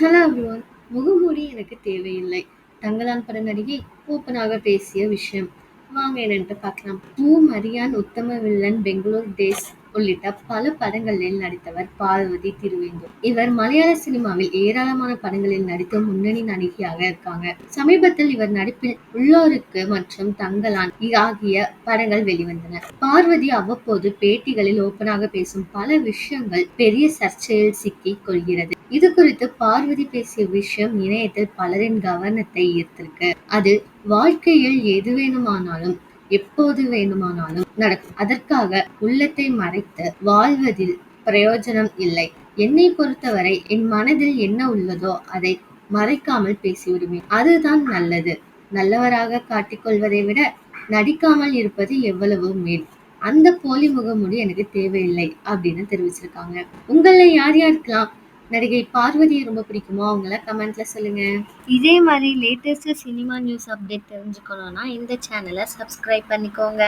Hello everyone. முகமூடி எனக்கு தேவையில்லை. தங்கலான் பட நடிகை ஓப்பனாக பேசிய விஷயம். வாங்க என்னன்ட்டு பார்க்கலாம். மரியான், உத்தம வில்லன், பெங்களூர் டேஸ் உள்ளிட்ட பல படங்களில் நடித்தவர் பார்வதி திருவேந்து. இவர் மலையாள சினிமாவில் ஏராளமான படங்களில் நடித்து முன்னணி நடிகையாக இருக்காங்க. சமீபத்தில் இவர் நடிப்பில் உள்ளோருக்கு மற்றும் தங்கலான் ஆகிய படங்கள் வெளிவந்தன. பார்வதி அவ்வப்போது பேட்டிகளில் ஓப்பனாக பேசும் பல விஷயங்கள் பெரிய சர்ச்சையில் சிக்கிக் கொள்கிறது. இது குறித்து பார்வதி பேசிய விஷயம் இணையத்தில் பலரின் கவனத்தை ஈர்த்திருக்கு. அது வாழ்க்கையில் எது வேணுமானாலும் எப்போது வேணுமானாலும் நடக்கும். அதற்காக உள்ளத்தை மறைத்து வாழ்வதில் பிரயோஜனம் இல்லை. என்னை பொறுத்தவரை என் மனதில் என்ன உள்ளதோ அதை மறைக்காமல் பேசிவிடுவேன். அதுதான் நல்லது. நல்லவராக காட்டிக்கொள்வதை விட நடிக்காமல் இருப்பது எவ்வளவோ மேல். அந்த போலி முகமூடி எனக்கு தேவையில்லை அப்படின்னு தெரிவிச்சிருக்காங்க. உங்களை யார் யாருக்கெல்லாம் நடிகை பார்வதியை ரொம்ப பிடிக்குமோ அவங்கள கமெண்ட்ல சொல்லுங்க. இதே மாதிரி லேட்டஸ்ட் சினிமா நியூஸ் அப்டேட் தெரிஞ்சுக்கணும்னா இந்த சேனலை சப்ஸ்கிரைப் பண்ணிக்கோங்க.